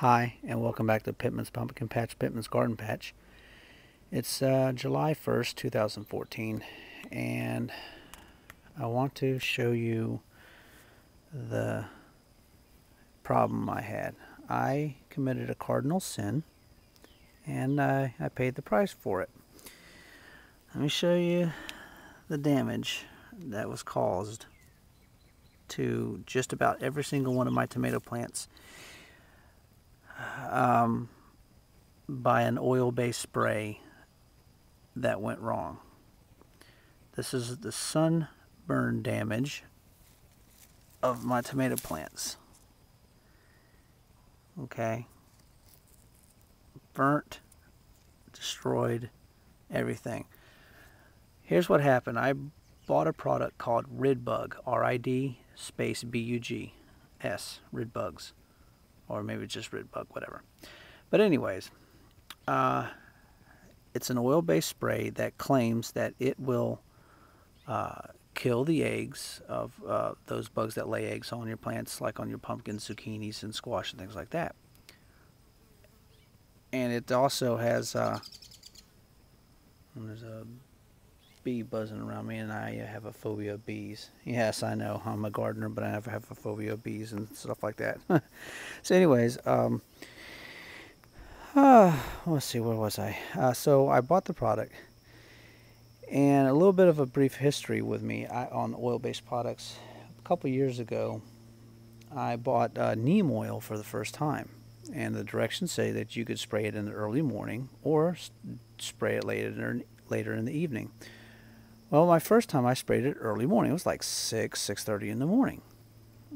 Hi, and welcome back to Pittman's Pumpkin Patch, Pittman's Garden Patch. It's July 1st, 2014, and I want to show you the problem I had. I committed a cardinal sin, and I paid the price for it. Let me show you the damage that was caused to just about every single one of my tomato plants by an oil-based spray that went wrong. This is the sunburn damage of my tomato plants. Okay. Burnt, destroyed, everything. Here's what happened. I bought a product called Ridbug, R-I-D space B-U-G-S, Ridbugs. Or maybe just Ridbug, whatever. But anyways, it's an oil-based spray that claims that it will kill the eggs of those bugs that lay eggs on your plants, like on your pumpkins, zucchinis, and squash and things like that. And it also has there's a bee buzzing around me, and I have a phobia of bees. Yes, I know, I'm a gardener, but I never have a phobia of bees and stuff like that. So anyways, let's see, where was I? So I bought the product. And a little bit of a brief history with me on oil-based products. A couple years ago, I bought neem oil for the first time. And the directions say that you could spray it in the early morning or spray it later in the evening. Well, my first time I sprayed it early morning. It was like 6:30 in the morning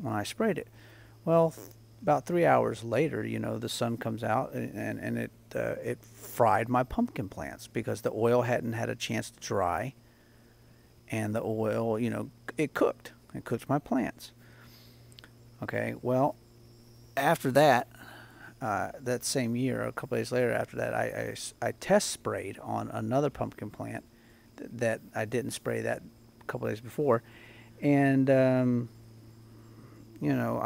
when I sprayed it. Well, about 3 hours later, the sun comes out and it fried my pumpkin plants because the oil hadn't had a chance to dry, and the oil, it cooked. It cooked my plants. Okay, well, after that, that same year, a couple days later after that, I test sprayed on another pumpkin plant that I didn't spray that a couple days before, and I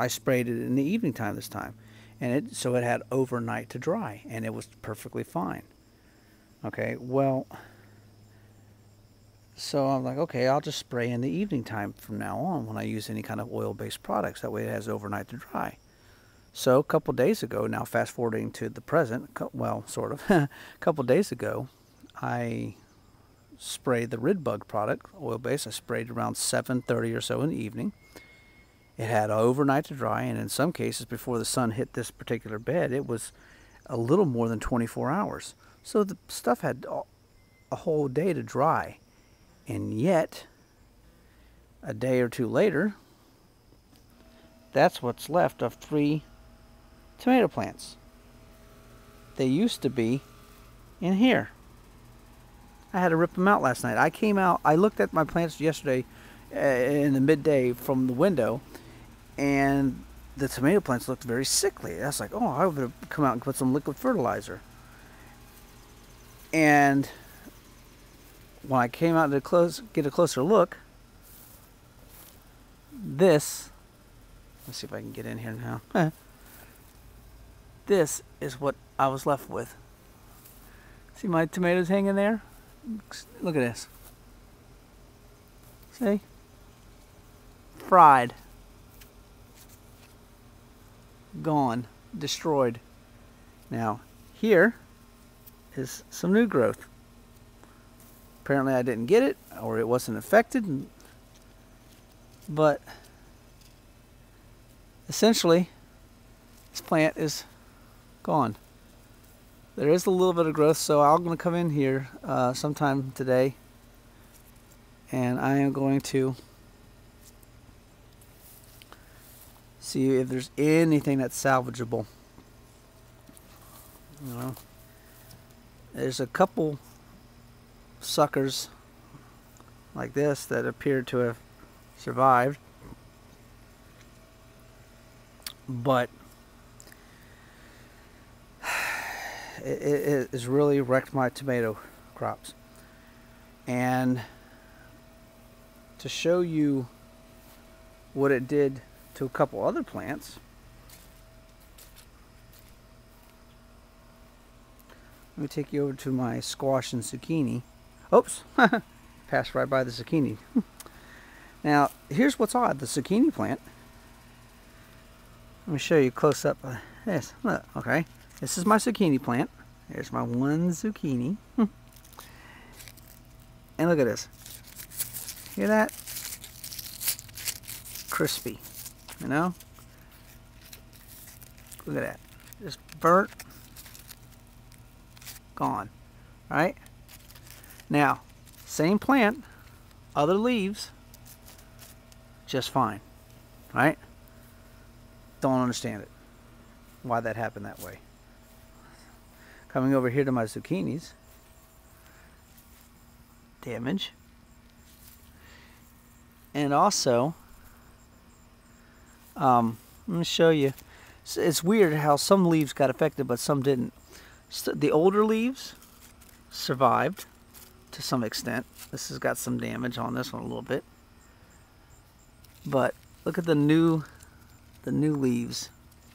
sprayed it in the evening time this time, and so it had overnight to dry, and it was perfectly fine. Okay, well, so I'm like, okay, I'll just spray in the evening time from now on when I use any kind of oil-based products. That way it has overnight to dry. So a couple days ago, now fast forwarding to the present, well, sort of, a couple days ago, I sprayed the Ridbug product, oil-based. I sprayed around 7:30 or so in the evening. It had overnight to dry, and in some cases, before the sun hit this particular bed, it was a little more than 24 hours. So the stuff had a whole day to dry. And yet, a day or two later, that's what's left of 3 tomato plants. They used to be in here. I had to rip them out last night. I came out, I looked at my plants yesterday in the midday from the window, and the tomato plants looked very sickly. I was like, oh, I would come out and put some liquid fertilizer. And when I came out to get a closer look, let's see if I can get in here now. This is what I was left with. See my tomatoes hanging there? Look at this. See? Fried. Gone. Destroyed. Now, here is some new growth. Apparently I didn't get it, or it wasn't affected, but essentially this plant is gone. There is a little bit of growth, so I'm going to come in here sometime today, and I am going to see if there's anything that's salvageable. There's a couple suckers like this that appear to have survived, but it has really wrecked my tomato crops. And to show you what it did to a couple other plants, Let me take you over to my squash and zucchini. Oops, passed right by the zucchini. Now, here's what's odd. The zucchini plant, let me show you close up. This, look, okay. This is my zucchini plant. There's my one zucchini. And look at this. Hear that? Crispy, you know? Look at that. Just burnt. Gone. Right? Now, same plant, other leaves, just fine. Right? Don't understand it. Why that happened that way. Coming over here to my zucchinis. Damage. And also, let me show you. It's weird how some leaves got affected, but some didn't. The older leaves survived to some extent. This has got some damage on this one a little bit. But look at the new leaves.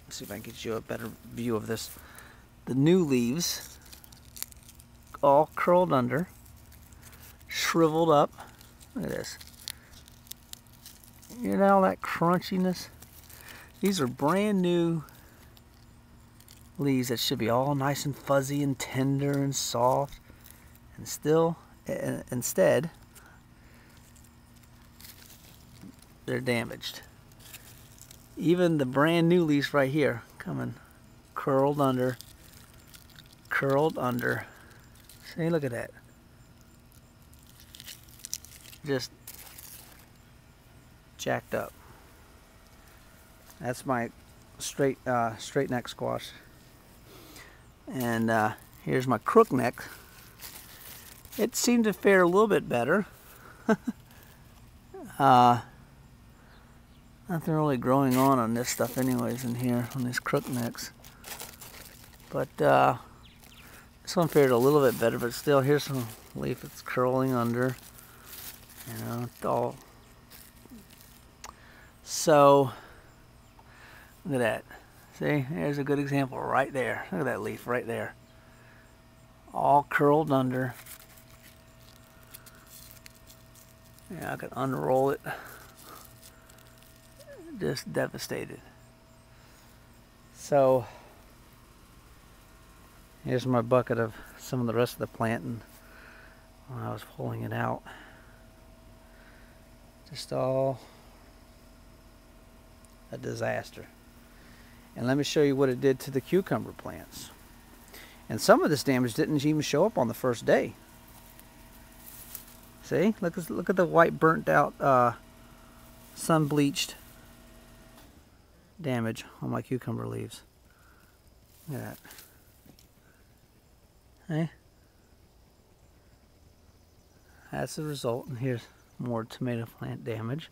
Let's see if I can get you a better view of this. The new leaves, all curled under, shriveled up. Look at this. You know all that crunchiness? These are brand new leaves that should be all nice and fuzzy and tender and soft, and still, instead, they're damaged. Even the brand new leaves right here, coming curled under. See, look at that. Just jacked up. That's my straight neck squash. And here's my crook neck. It seemed to fare a little bit better. Nothing really growing on this stuff anyways in here, on these crook necks. But this one fared a little bit better, but still, here's some leaf that's curling under. You know, it's all. So, look at that. See, there's a good example right there. Look at that leaf right there. All curled under. Yeah, I could unroll it. Just devastated. So, here's my bucket of some of the rest of the plant, and when I was pulling it out, just all a disaster. And let me show you what it did to the cucumber plants. And some of this damage didn't even show up on the first day. See, look at the white burnt out, sun bleached damage on my cucumber leaves. Look at that. Hey, that's the result. And here's more tomato plant damage,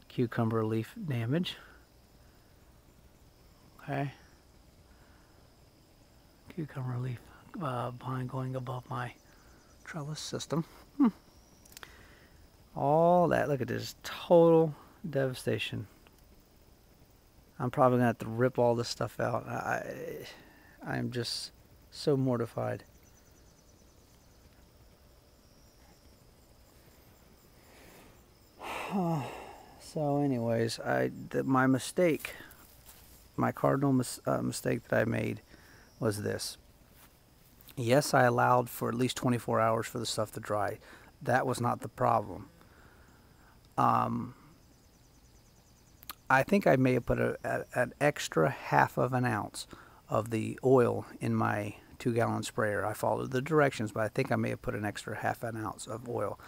cucumber leaf damage. Okay, cucumber leaf vine going above my trellis system. All that. Look at this total devastation. I'm probably gonna have to rip all this stuff out. I'm just so mortified. So anyways, my mistake, my cardinal mistake that I made was this. Yes, I allowed for at least 24 hours for the stuff to dry. That was not the problem. I think I may have put an extra half of an ounce of the oil in my 2-gallon sprayer. I followed the directions, but I think I may have put an extra half an ounce of oil.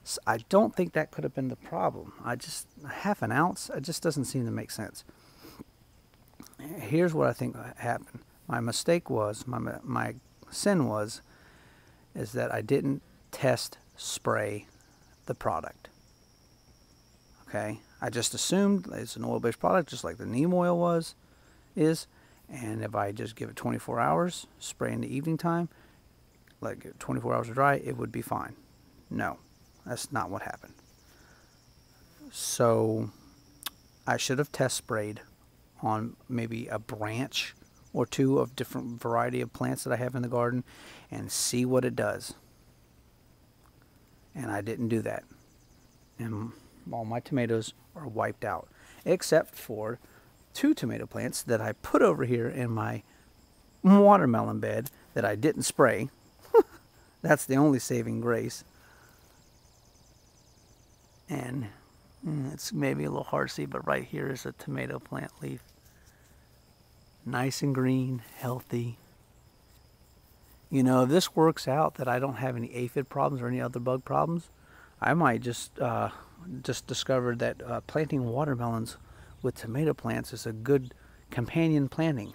So I don't think that could have been the problem. Half an ounce, it just doesn't seem to make sense. Here's what I think happened. My mistake was, my sin was, is that I didn't test spray the product. Okay, I just assumed it's an oil-based product, just like the neem oil is, and if I just give it 24 hours, spray in the evening time, like 24 hours to dry, it would be fine. No, that's not what happened. So I should have test sprayed on maybe a branch or two of different variety of plants that I have in the garden and see what it does. And I didn't do that. And all my tomatoes are wiped out, except for 2 tomato plants that I put over here in my watermelon bed that I didn't spray. That's the only saving grace. And it's maybe a little hard to see, but right here is a tomato plant leaf. Nice and green, healthy. You know, if this works out that I don't have any aphid problems or any other bug problems, I might just discover that planting watermelons with tomato plants is a good companion planting.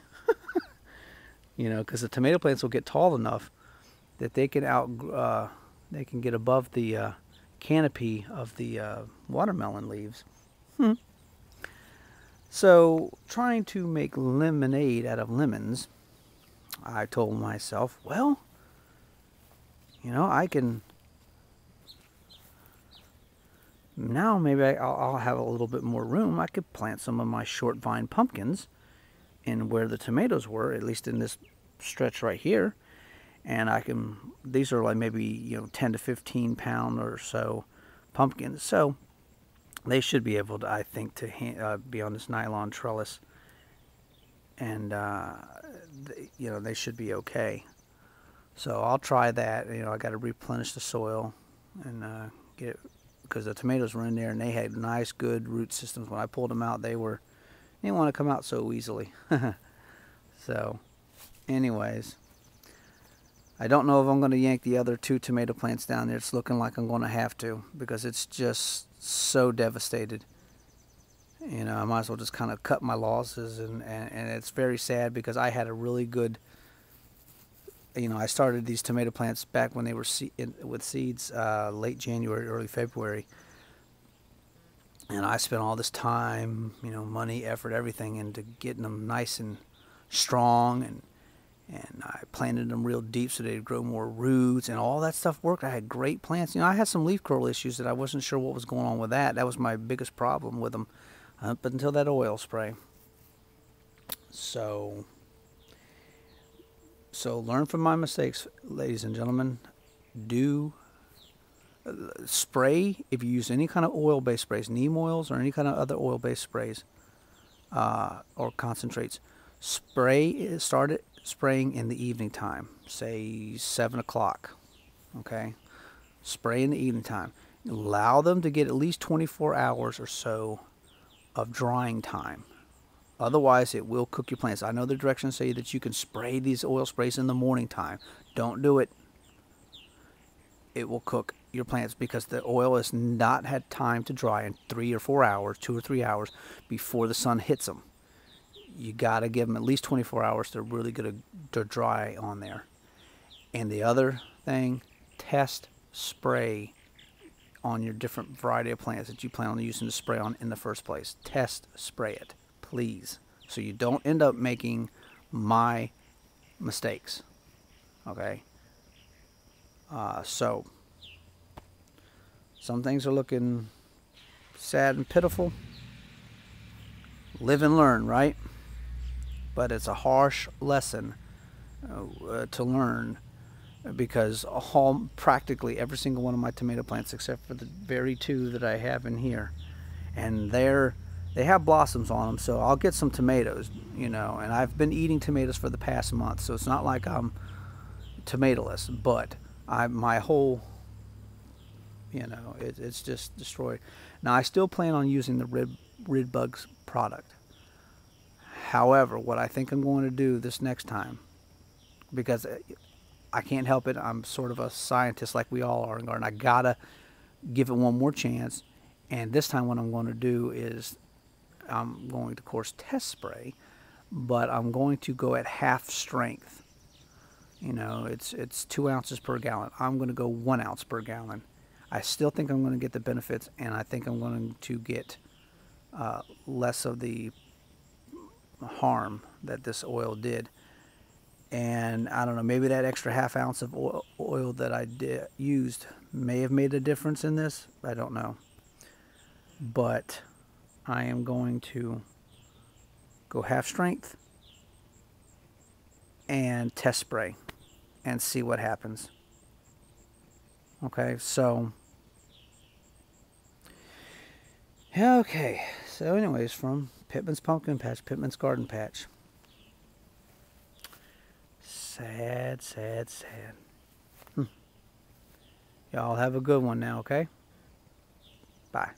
You know, because the tomato plants will get tall enough that they can they can get above the canopy of the watermelon leaves. So, trying to make lemonade out of lemons, I told myself, well, you know, I can, now maybe I'll have a little bit more room. I could plant some of my short vine pumpkins in where the tomatoes were, at least in this stretch right here. And I can, these are like maybe, you know, 10 to 15 pound or so pumpkins. So they should be able to, I think, to be on this nylon trellis. And, you know, they should be okay. So I'll try that. You know, I got to replenish the soil and get it, because the tomatoes were in there and they had nice, good root systems. When I pulled them out, they didn't want to come out so easily. So, anyways, I don't know if I'm going to yank the other 2 tomato plants down there. It's looking like I'm going to have to, because it's just so devastated. You know, I might as well just kind of cut my losses, and it's very sad because I had a really good, you know, I started these tomato plants back when they were with seeds late January, early February. And I spent all this time, you know, money, effort, everything into getting them nice and strong, and I planted them real deep so they'd grow more roots, and all that stuff worked. I had great plants. You know, I had some leaf curl issues that I wasn't sure what was going on with that. That was my biggest problem with them, but until that oil spray. So learn from my mistakes, ladies and gentlemen. Do spray, if you use any kind of oil-based sprays, neem oils or any kind of other oil-based sprays or concentrates, start it spraying in the evening time, say 7 o'clock. Okay, spray in the evening time. Allow them to get at least 24 hours or so of drying time. Otherwise, it will cook your plants. I know the directions say that you can spray these oil sprays in the morning time. Don't do it. It will cook your plants because the oil has not had time to dry in 3 or 4 hours, 2 or 3 hours before the sun hits them. You got to give them at least 24 hours to really get to dry on there. And the other thing, test spray on your different variety of plants that you plan on using to spray on in the first place. Test spray it, please, so you don't end up making my mistakes. Okay? So, some things are looking sad and pitiful. Live and learn, right? But it's a harsh lesson to learn, because practically every single one of my tomato plants, except for the very 2 that I have in here, and they have blossoms on them, so I'll get some tomatoes, you know, and I've been eating tomatoes for the past month, so it's not like I'm tomatoless, but my whole, you know, it's just destroyed. Now, I still plan on using the Rid Bugs product. However, what I think I'm going to do this next time, because I can't help it, I'm sort of a scientist like we all are in garden. I gotta give it one more chance, and this time what I'm going to do is I'm going to, of course, test spray, but I'm going to go at half strength. You know, it's 2 ounces per gallon. I'm going to go 1 ounce per gallon. I still think I'm going to get the benefits, and I think I'm going to get less of the harm that this oil did. And I don't know, maybe that extra half ounce of oil that I used may have made a difference in this. I don't know. But I am going to go half strength and test spray and see what happens. Okay, so okay, so anyways, from Pittman's Pumpkin Patch, Pittman's Garden Patch. Sad, sad, sad. Y'all have a good one now, okay? Bye.